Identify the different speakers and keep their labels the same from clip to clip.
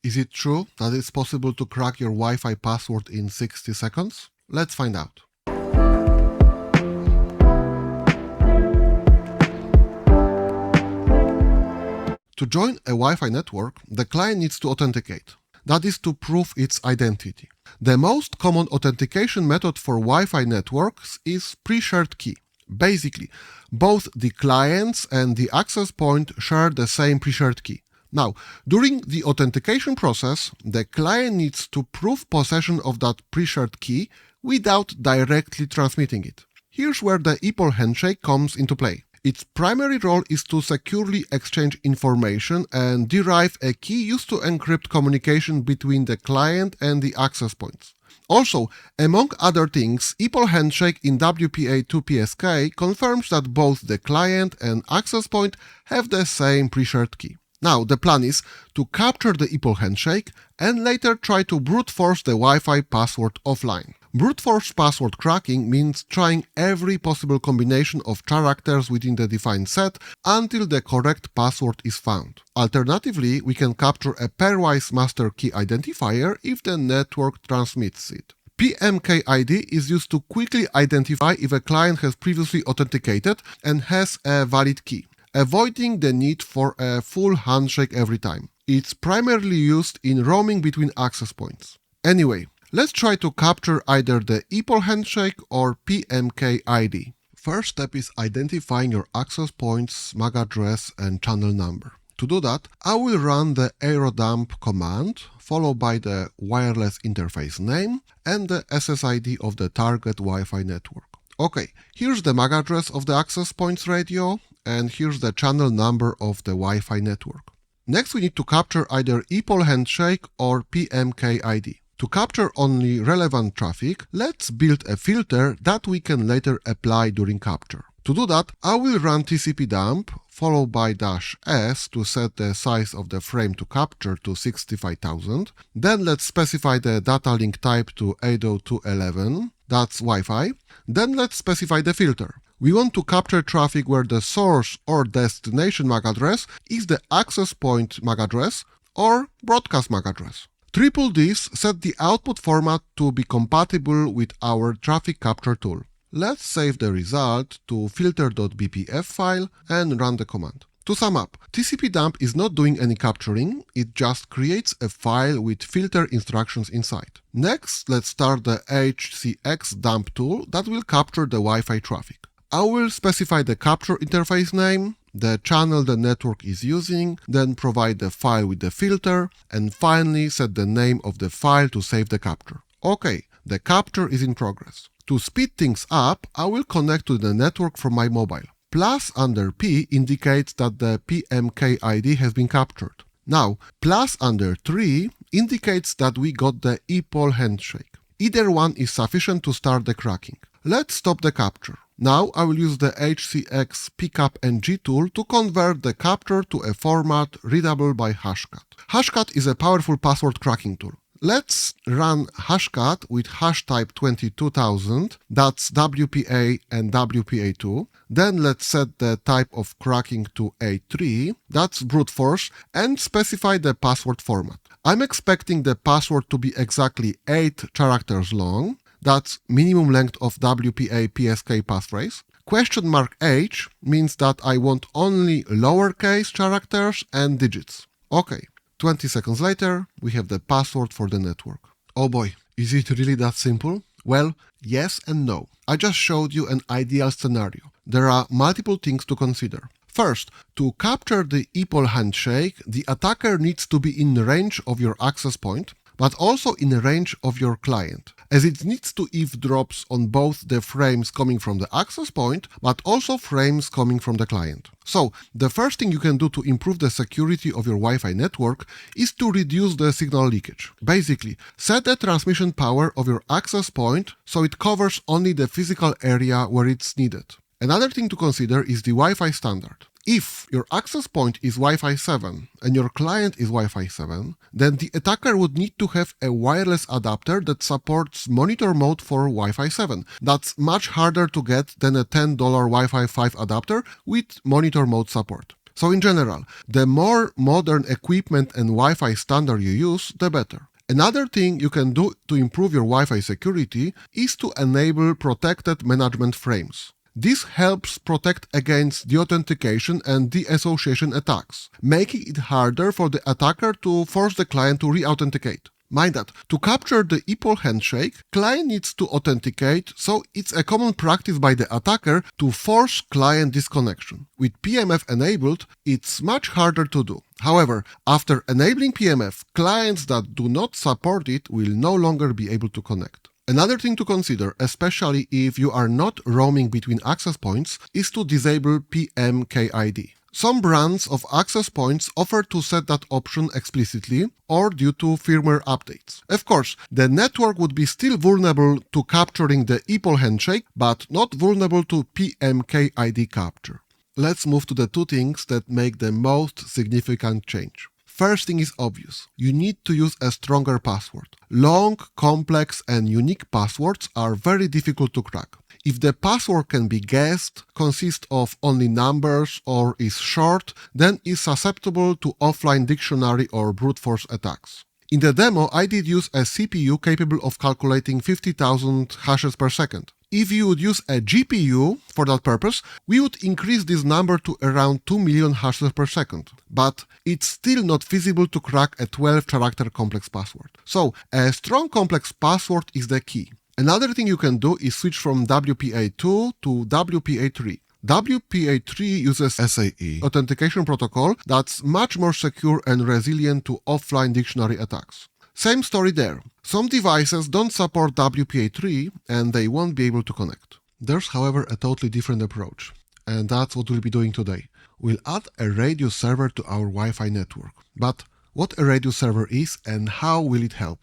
Speaker 1: Is it true that it's possible to crack your Wi-Fi password in 60 seconds? Let's find out. To join a Wi-Fi network, the client needs to authenticate. That is to prove its identity. The most common authentication method for Wi-Fi networks is pre-shared key. Basically, both the clients and the access point share the same pre-shared key. Now, during the authentication process, the client needs to prove possession of that pre-shared key without directly transmitting it. Here's where the EAPOL handshake comes into play. Its primary role is to securely exchange information and derive a key used to encrypt communication between the client and the access points. Also, among other things, EAPOL handshake in WPA2-PSK confirms that both the client and access point have the same pre-shared key. Now, the plan is to capture the EAPOL handshake and later try to brute force the Wi-Fi password offline. Brute force password cracking means trying every possible combination of characters within the defined set until the correct password is found. Alternatively, we can capture a pairwise master key identifier if the network transmits it. PMKID is used to quickly identify if a client has previously authenticated and has a valid key, avoiding the need for a full handshake every time. It's primarily used in roaming between access points. Anyway, let's try to capture either the EAPOL handshake or PMKID. First step is identifying your access point's MAC address and channel number. To do that, I will run the airodump command, followed by the wireless interface name and the SSID of the target Wi-Fi network. Okay, here's the MAC address of the access point's radio, and here's the channel number of the Wi-Fi network. Next, we need to capture either EAPOL handshake or PMKID. To capture only relevant traffic, let's build a filter that we can later apply during capture. To do that, I will run tcpdump followed by -s to set the size of the frame to capture to 65,000. Then let's specify the data link type to 802.11, that's Wi-Fi. Then let's specify the filter. We want to capture traffic where the source or destination MAC address is the access point MAC address or broadcast MAC address. Triple this set the output format to be compatible with our traffic capture tool. Let's save the result to filter.bpf file and run the command. To sum up, tcpdump is not doing any capturing, it just creates a file with filter instructions inside. Next, let's start the hcx dump tool that will capture the Wi-Fi traffic. I will specify the capture interface name, the channel the network is using, then provide the file with the filter, and finally set the name of the file to save the capture. Okay, the capture is in progress. To speed things up, I will connect to the network from my mobile. +P indicates that the PMKID has been captured. Now, +3 indicates that we got the EAPOL handshake. Either one is sufficient to start the cracking. Let's stop the capture. Now I will use the hcx pickup-ng tool to convert the capture to a format readable by Hashcat. Hashcat is a powerful password cracking tool. Let's run Hashcat with hash type 22000, that's WPA and WPA2. Then let's set the type of cracking to A3, that's brute force, and specify the password format. I'm expecting the password to be exactly 8 characters long. That's minimum length of WPA-PSK passphrase. $H means that I want only lowercase characters and digits. Okay, 20 seconds later, we have the password for the network. Oh boy, is it really that simple? Well, yes and no. I just showed you an ideal scenario. There are multiple things to consider. First, to capture the EAPOL handshake, the attacker needs to be in range of your access point, but also in range of your client, as it needs to eavesdrop on both the frames coming from the access point, but also frames coming from the client. So, the first thing you can do to improve the security of your Wi-Fi network is to reduce the signal leakage. Basically, set the transmission power of your access point so it covers only the physical area where it's needed. Another thing to consider is the Wi-Fi standard. If your access point is Wi-Fi 7 and your client is Wi-Fi 7, then the attacker would need to have a wireless adapter that supports monitor mode for Wi-Fi 7. That's much harder to get than a $10 Wi-Fi 5 adapter with monitor mode support. So in general, the more modern equipment and Wi-Fi standard you use, the better. Another thing you can do to improve your Wi-Fi security is to enable protected management frames. This helps protect against deauthentication and deassociation attacks, making it harder for the attacker to force the client to re-authenticate. Mind that, to capture the EAPOL handshake, client needs to authenticate, so it's a common practice by the attacker to force client disconnection. With PMF enabled, it's much harder to do. However, after enabling PMF, clients that do not support it will no longer be able to connect. Another thing to consider, especially if you are not roaming between access points, is to disable PMKID. Some brands of access points offer to set that option explicitly or due to firmware updates. Of course, the network would be still vulnerable to capturing the EAPOL handshake, but not vulnerable to PMKID capture. Let's move to the two things that make the most significant change. First thing is obvious. You need to use a stronger password. Long, complex, and unique passwords are very difficult to crack. If the password can be guessed, consists of only numbers, or is short, then is susceptible to offline dictionary or brute force attacks. In the demo, I did use a CPU capable of calculating 50,000 hashes per second. If you would use a GPU for that purpose, we would increase this number to around 2 million hashes per second. But it's still not feasible to crack a 12-character complex password. So, a strong complex password is the key. Another thing you can do is switch from WPA2 to WPA3. WPA3 uses SAE authentication protocol that's much more secure and resilient to offline dictionary attacks. Same story there. Some devices don't support WPA3 and they won't be able to connect. There's, however, a totally different approach, and that's what we'll be doing today. We'll add a Radius server to our Wi-Fi network. But what a Radius server is and how will it help?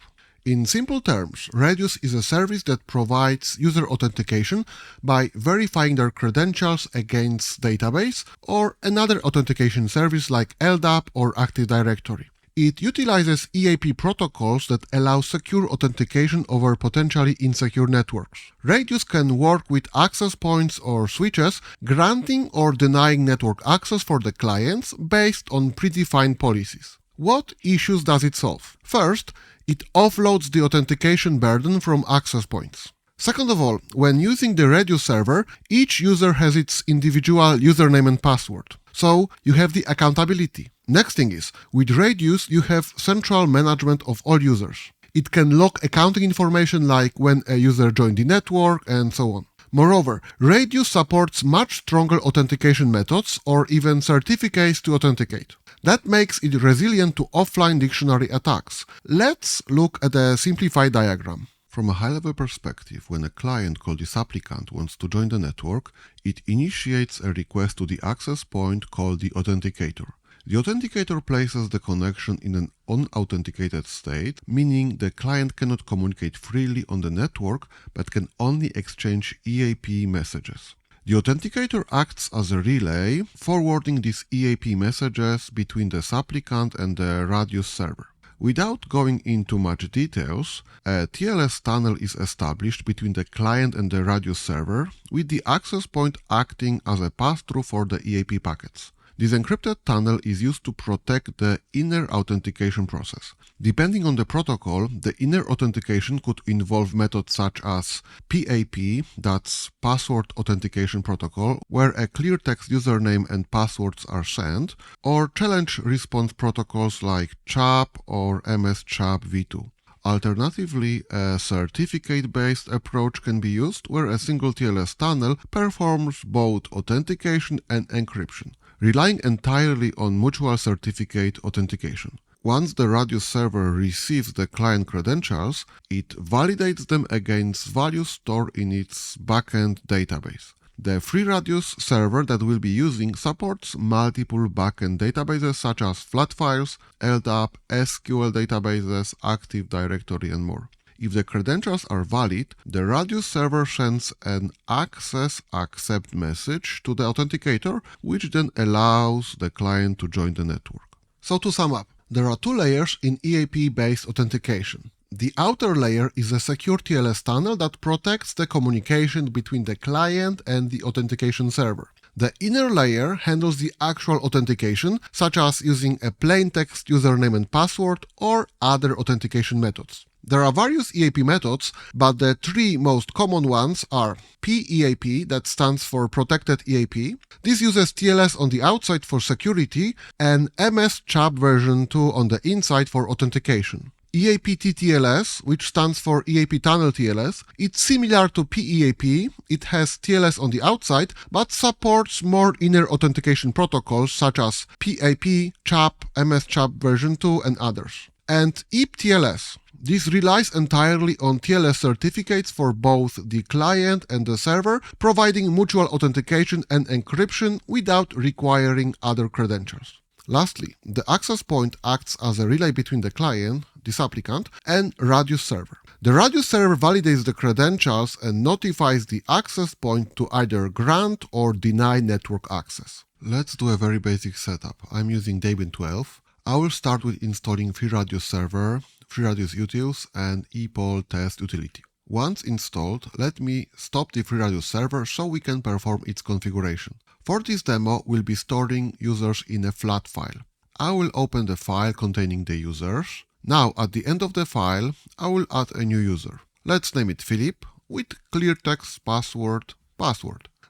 Speaker 1: In simple terms, Radius is a service that provides user authentication by verifying their credentials against database or another authentication service like LDAP or Active Directory. It utilizes EAP protocols that allow secure authentication over potentially insecure networks. Radius can work with access points or switches, granting or denying network access for the clients based on predefined policies. What issues does it solve? First, it offloads the authentication burden from access points. Second of all, when using the Radius server, each user has its individual username and password. So you have the accountability. Next thing is, with Radius, you have central management of all users. It can log accounting information like when a user joined the network and so on. Moreover, Radius supports much stronger authentication methods or even certificates to authenticate. That makes it resilient to offline dictionary attacks. Let's look at a simplified diagram. From a high-level perspective, when a client called the supplicant wants to join the network, it initiates a request to the access point called the authenticator. The authenticator places the connection in an unauthenticated state, meaning the client cannot communicate freely on the network but can only exchange EAP messages. The authenticator acts as a relay, forwarding these EAP messages between the supplicant and the Radius server. Without going into much details, a TLS tunnel is established between the client and the Radius server, with the access point acting as a pass-through for the EAP packets. This encrypted tunnel is used to protect the inner authentication process. Depending on the protocol, the inner authentication could involve methods such as PAP, that's Password Authentication Protocol, where a clear text username and passwords are sent, or challenge response protocols like CHAP or MS-CHAP v2. Alternatively, a certificate-based approach can be used where a single TLS tunnel performs both authentication and encryption, relying entirely on mutual certificate authentication. Once the Radius server receives the client credentials, it validates them against values stored in its backend database. The FreeRADIUS server that we'll be using supports multiple backend databases such as flat files, LDAP, SQL databases, Active Directory, and more. If the credentials are valid, the Radius server sends an access accept message to the authenticator, which then allows the client to join the network. So to sum up, there are two layers in EAP-based authentication. The outer layer is a secure TLS tunnel that protects the communication between the client and the authentication server. The inner layer handles the actual authentication, such as using a plain text username and password or other authentication methods. There are various EAP methods, but the three most common ones are PEAP, that stands for Protected EAP. This uses TLS on the outside for security and MS-CHAP version 2 on the inside for authentication. EAP-TTLS, which stands for EAP Tunnel TLS, it's similar to PEAP. It has TLS on the outside, but supports more inner authentication protocols such as PAP, CHAP, MS-CHAP version 2, and others. And EAP-TLS. This relies entirely on TLS certificates for both the client and the server, providing mutual authentication and encryption without requiring other credentials. Lastly, the access point acts as a relay between the client, this applicant, and Radius server. The Radius server validates the credentials and notifies the access point to either grant or deny network access. Let's do a very basic setup. I'm using Debian 12. I will start with installing FreeRADIUS server, FreeRADIUS utils, and EAPOL test utility. Once installed, let me stop the FreeRADIUS server so we can perform its configuration. For this demo, we'll be storing users in a flat file. I will open the file containing the users. Now, at the end of the file, I will add a new user. Let's name it Philip with clear text password.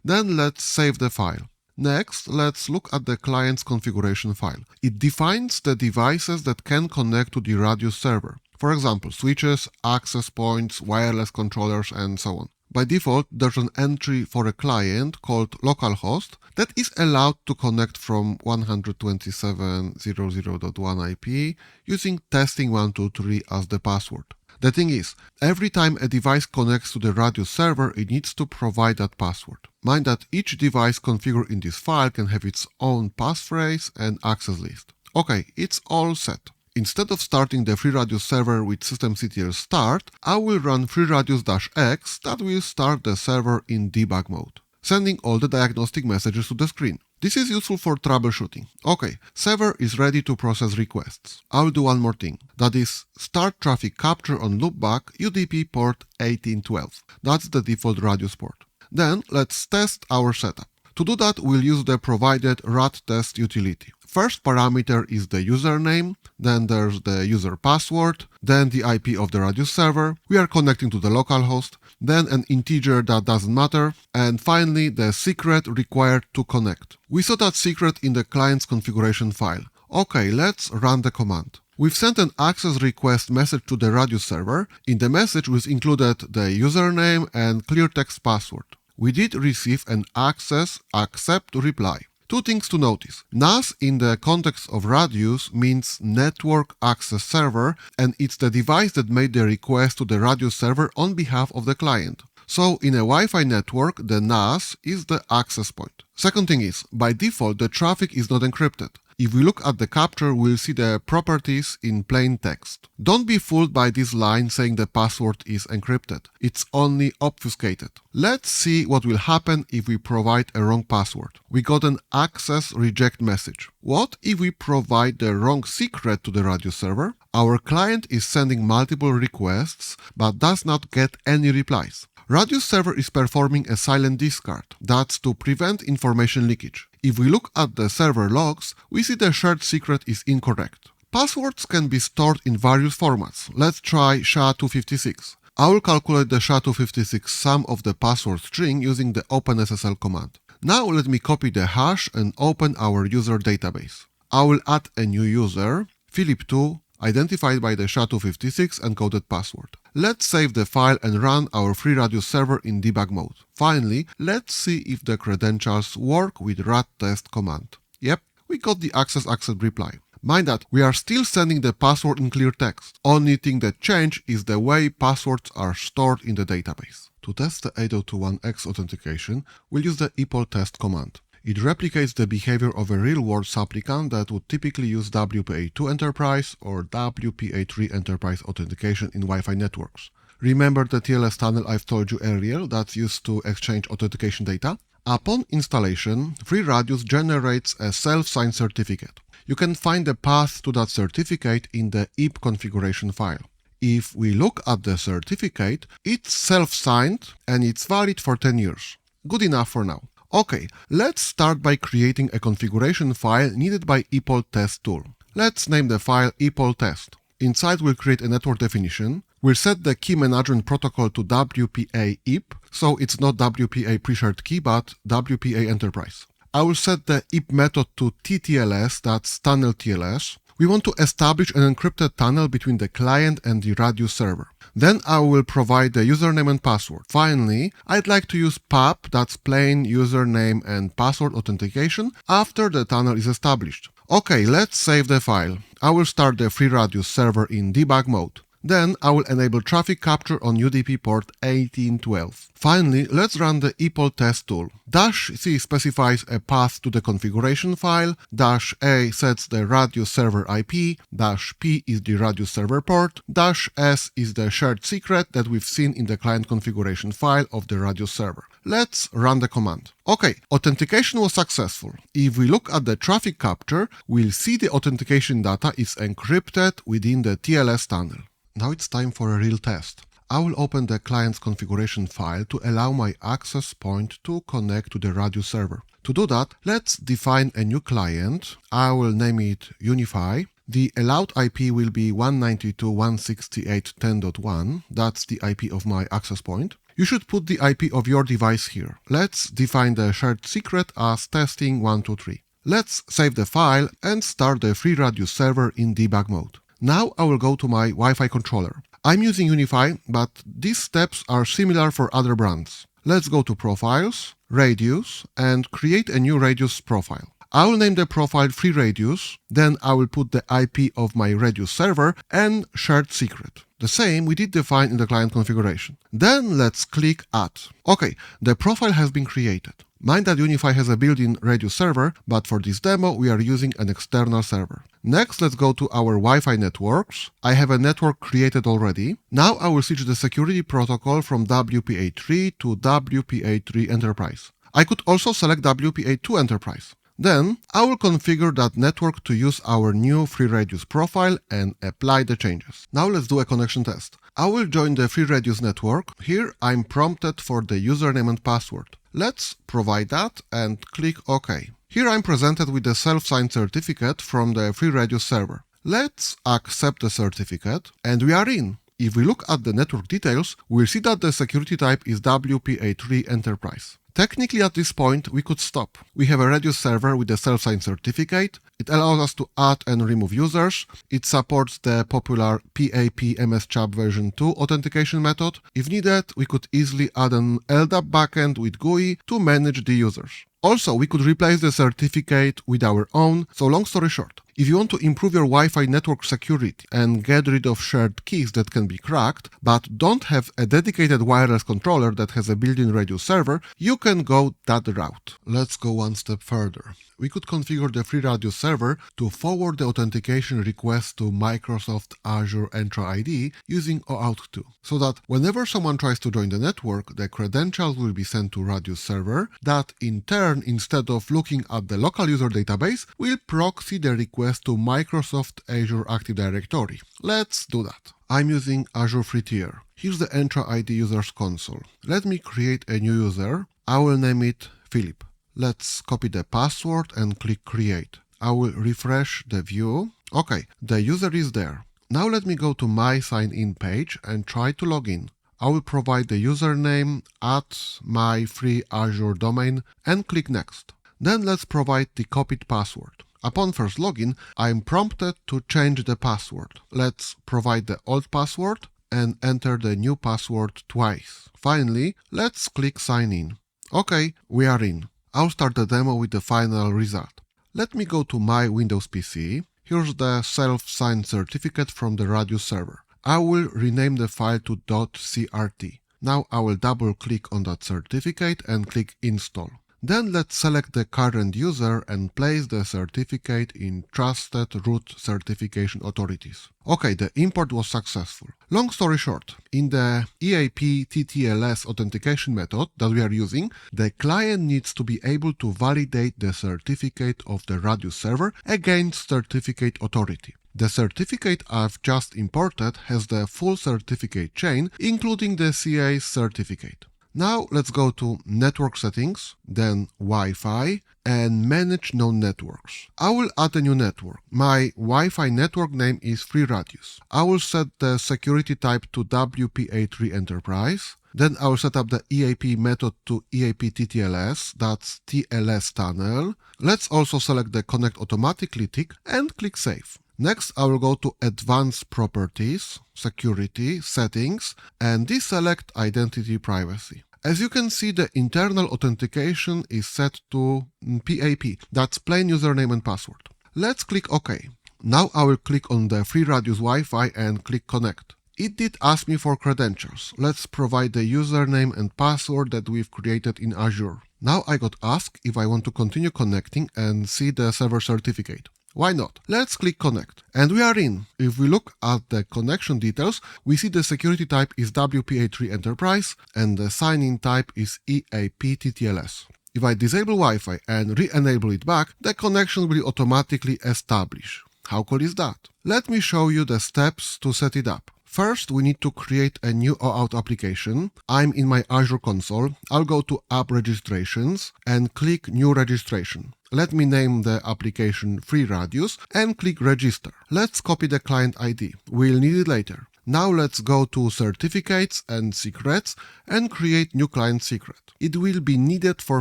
Speaker 1: Then let's save the file. Next, let's look at the client's configuration file. It defines the devices that can connect to the Radius server. For example, switches, access points, wireless controllers, and so on. By default, there's an entry for a client called localhost that is allowed to connect from 127.00.1 IP using testing123 as the password. The thing is, every time a device connects to the Radius server, it needs to provide that password. Mind that each device configured in this file can have its own passphrase and access list. Okay, it's all set. Instead of starting the FreeRADIUS server with systemctl start, I will run FreeRADIUS-X that will start the server in debug mode, sending all the diagnostic messages to the screen. This is useful for troubleshooting. Okay, server is ready to process requests. I'll do one more thing. That is, start traffic capture on loopback UDP port 1812. That's the default Radius port. Then let's test our setup. To do that, we'll use the provided radtest utility. First parameter is the username, then there's the user password, then the IP of the Radius server, we are connecting to the localhost, then an integer that doesn't matter, and finally the secret required to connect. We saw that secret in the client's configuration file. Okay, let's run the command. We've sent an access request message to the Radius server. In the message was included the username and clear text password. We did receive an access accept reply. Two things to notice. NAS in the context of Radius means Network Access Server, and it's the device that made the request to the Radius server on behalf of the client. So in a Wi-Fi network, the NAS is the access point. Second thing is, by default, the traffic is not encrypted. If we look at the capture, we'll see the properties in plain text. Don't be fooled by this line saying the password is encrypted. It's only obfuscated. Let's see what will happen if we provide a wrong password. We got an access reject message. What if we provide the wrong secret to the Radius server? Our client is sending multiple requests but does not get any replies. Radius server is performing a silent discard. That's to prevent information leakage. If we look at the server logs, we see the shared secret is incorrect. Passwords can be stored in various formats. Let's try SHA-256. I will calculate the SHA-256 sum of the password string using the OpenSSL command. Now let me copy the hash and open our user database. I will add a new user, Philip2, identified by the SHA-256 encoded password. Let's save the file and run our FreeRADIUS server in debug mode. Finally, let's see if the credentials work with radtest command. Yep, we got the access accept reply. Mind that we are still sending the password in clear text. Only thing that changed is the way passwords are stored in the database. To test the 802.1x authentication, we'll use the EAPOL test command. It replicates the behavior of a real-world supplicant that would typically use WPA2 Enterprise or WPA3 Enterprise authentication in Wi-Fi networks. Remember the TLS tunnel I've told you earlier that's used to exchange authentication data? Upon installation, FreeRADIUS generates a self-signed certificate. You can find the path to that certificate in the EAP configuration file. If we look at the certificate, it's self-signed and it's valid for 10 years. Good enough for now. Okay, let's start by creating a configuration file needed by EAPOL test tool. Let's name the file EAPOL test. Inside we'll create a network definition. We'll set the key management protocol to WPA EAP, so it's not WPA pre-shared key, but WPA enterprise. I will set the EAP method to TTLS, that's tunnel TLS. We want to establish an encrypted tunnel between the client and the Radius server. Then I will provide the username and password. Finally, I'd like to use PAP, that's plain username and password authentication, after the tunnel is established. Okay, let's save the file. I will start the FreeRADIUS server in debug mode. Then I will enable traffic capture on UDP port 1812. Finally, let's run the EAPOL test tool. -C specifies a path to the configuration file, -A sets the Radius server IP, -P is the Radius server port, -S is the shared secret that we've seen in the client configuration file of the Radius server. Let's run the command. Okay, authentication was successful. If we look at the traffic capture, we'll see the authentication data is encrypted within the TLS tunnel. Now it's time for a real test. I will open the client's configuration file to allow my access point to connect to the Radius server. To do that, let's define a new client. I will name it Unify. The allowed IP will be 192.168.10.1. That's the IP of my access point. You should put the IP of your device here. Let's define the shared secret as testing123. Let's save the file and start the FreeRADIUS server in debug mode. Now I will go to my Wi-Fi controller. I'm using Unify, but these steps are similar for other brands. Let's go to Profiles, Radius, and create a new Radius profile. I will name the profile FreeRADIUS, then I will put the IP of my Radius server and shared secret. The same we did define in the client configuration. Then let's click Add. Okay, the profile has been created. Mind that Unify has a built-in Radius server, but for this demo we are using an external server. Next, let's go to our Wi-Fi networks. I have a network created already. Now I will switch the security protocol from WPA3 to WPA3 Enterprise. I could also select WPA2 Enterprise. Then I will configure that network to use our new FreeRADIUS profile and apply the changes. Now let's do a connection test. I will join the FreeRADIUS network. Here I'm prompted for the username and password. Let's provide that and click OK. Here I'm presented with the self-signed certificate from the FreeRADIUS server. Let's accept the certificate and we are in. If we look at the network details, we'll see that the security type is WPA3 Enterprise. Technically at this point we could stop. We have a Radius server with a self-signed certificate. It allows us to add and remove users. It supports the popular PAP MSCHAP version 2 authentication method. If needed, we could easily add an LDAP backend with GUI to manage the users. Also, we could replace the certificate with our own, so long story short, if you want to improve your Wi-Fi network security and get rid of shared keys that can be cracked, but don't have a dedicated wireless controller that has a built-in Radius server, you can go that route. Let's go one step further. We could configure the FreeRADIUS server to forward the authentication request to Microsoft Azure EntraID using OAuth2, so that whenever someone tries to join the network, the credentials will be sent to Radius server that in turn, instead of looking at the local user database, will proxy the request to Microsoft Azure Active Directory. Let's do that. I'm using Azure Free Tier. Here's the EntraID users console. Let me create a new user. I will name it Philip. Let's copy the password and click Create. I will refresh the view. Okay, the user is there. Now let me go to my sign-in page and try to log in. I will provide the username at my free Azure domain and click Next. Then let's provide the copied password. Upon first login, I am prompted to change the password. Let's provide the old password and enter the new password twice. Finally, let's click Sign in. Okay, we are in. I'll start the demo with the final result. Let me go to my Windows PC. Here's the self-signed certificate from the Radius server. I will rename the file to .crt. Now I will double-click on that certificate and click Install. Then let's select the current user and place the certificate in Trusted Root Certification Authorities. Okay, the import was successful. Long story short, in the EAP TTLS authentication method that we are using, the client needs to be able to validate the certificate of the Radius server against certificate authority. The certificate I've just imported has the full certificate chain, including the CA certificate. Now let's go to Network Settings, then Wi-Fi, and Manage Known Networks. I will add a new network. My Wi-Fi network name is FreeRADIUS. I will set the security type to WPA3 Enterprise. Then I will set up the EAP method to EAP TTLS, that's TLS tunnel. Let's also select the Connect Automatically tick and click Save. Next, I will go to Advanced Properties, Security, Settings, and deselect Identity Privacy. As you can see, the internal authentication is set to PAP, that's plain username and password. Let's click OK. Now I will click on the FreeRADIUS Wi-Fi and click Connect. It did ask me for credentials. Let's provide the username and password that we've created in Azure. Now I got asked if I want to continue connecting and see the server certificate. Why not? Let's click Connect. And we are in. If we look at the connection details, we see the security type is WPA3 Enterprise and the sign-in type is EAP TTLS. If I disable Wi-Fi and re-enable it back, the connection will automatically establish. How cool is that? Let me show you the steps to set it up. First, we need to create a new OAuth application. I'm in my Azure console. I'll go to App Registrations and click New Registration. Let me name the application FreeRADIUS and click Register. Let's copy the client ID. We'll need it later. Now let's go to Certificates and Secrets and create new client secret. It will be needed for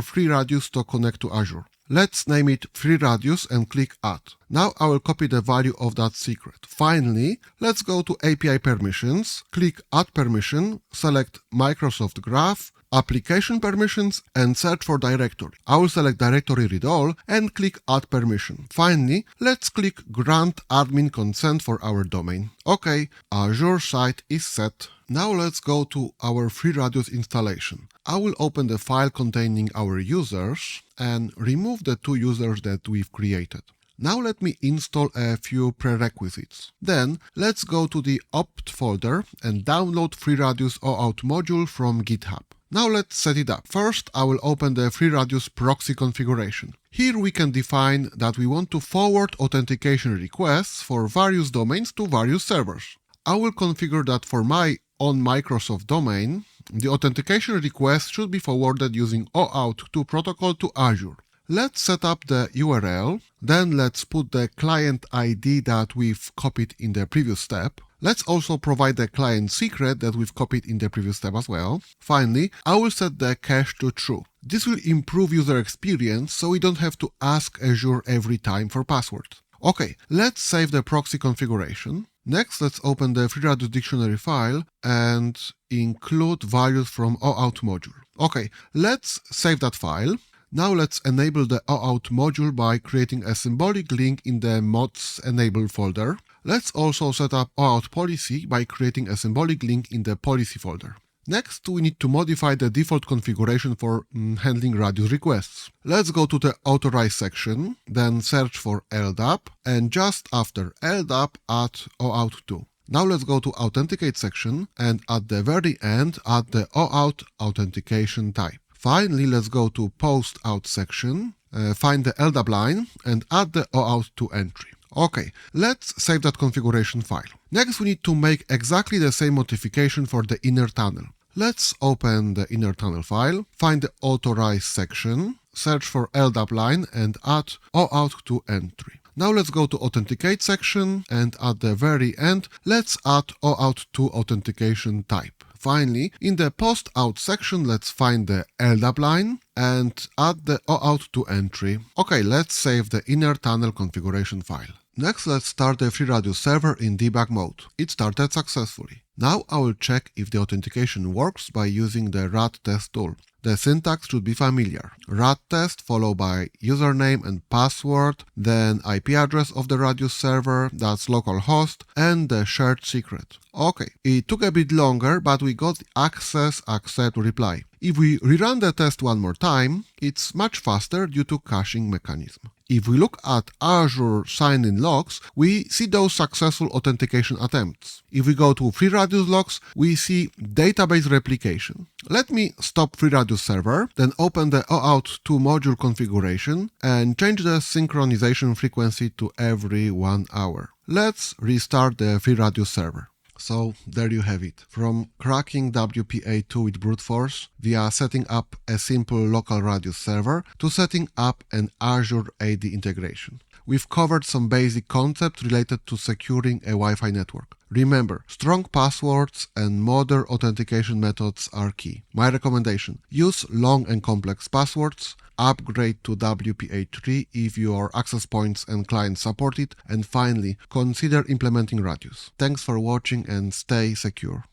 Speaker 1: FreeRADIUS to connect to Azure. Let's name it FreeRADIUS and click Add. Now I will copy the value of that secret. Finally, let's go to API Permissions, click Add Permission, select Microsoft Graph, Application Permissions, and search for Directory. I will select Directory Read All and click Add Permission. Finally, let's click Grant Admin Consent for our domain. OK, Azure site is set. Now let's go to our FreeRADIUS installation. I will open the file containing our users and remove the two users that we've created. Now let me install a few prerequisites. Then let's go to the opt folder and download FreeRADIUS OAuth module from GitHub. Now let's set it up. First, I will open the FreeRADIUS proxy configuration. Here we can define that we want to forward authentication requests for various domains to various servers. I will configure that for my own Microsoft domain, the authentication request should be forwarded using OAuth2 protocol to Azure. Let's set up the URL, then let's put the client ID that we've copied in the previous step. Let's also provide the client secret that we've copied in the previous step as well. Finally, I will set the cache to true. This will improve user experience so we don't have to ask Azure every time for password. Okay, let's save the proxy configuration. Next, let's open the FreeRADIUS dictionary file and include values from OAuth module. Okay, let's save that file. Now let's enable the OAuth module by creating a symbolic link in the mods enable folder. Let's also set up OAuth policy by creating a symbolic link in the policy folder. Next, we need to modify the default configuration for handling Radius requests. Let's go to the Authorize section, then search for LDAP, and just after LDAP, add OAuth2. Now let's go to Authenticate section, and at the very end, add the OAuth authentication type. Finally, let's go to Post Out section, find the LDAP line, and add the OAuth2 entry. Okay, let's save that configuration file. Next, we need to make exactly the same modification for the inner tunnel. Let's open the inner tunnel file, find the Authorize section, search for LDAP line, and add OAuth2 entry. Now let's go to Authenticate section, and at the very end, let's add OAuth2 authentication type. Finally, in the Post Out section, let's find the LDAP line and add the OAuth2 entry. Okay, let's save the inner tunnel configuration file. Next, let's start the FreeRADIUS server in debug mode. It started successfully. Now I will check if the authentication works by using the rat test tool. The syntax should be familiar. Rat test followed by username and password, then IP address of the Radius server, that's localhost, and the shared secret. Okay, it took a bit longer, but we got access, accept, reply. If we rerun the test one more time, it's much faster due to caching mechanism. If we look at Azure sign-in logs, we see those successful authentication attempts. If we go to FreeRADIUS logs, we see database replication. Let me stop FreeRADIUS server, then open the OAuth2 module configuration and change the synchronization frequency to every 1 hour. Let's restart the FreeRADIUS server. So there you have it. From cracking WPA2 with brute force via setting up a simple local radius server to setting up an Azure AD integration. We've covered some basic concepts related to securing a Wi-Fi network. Remember, strong passwords and modern authentication methods are key. My recommendation: use long and complex passwords, upgrade to WPA3 if your access points and clients support it, and finally, consider implementing Radius. Thanks for watching and stay secure.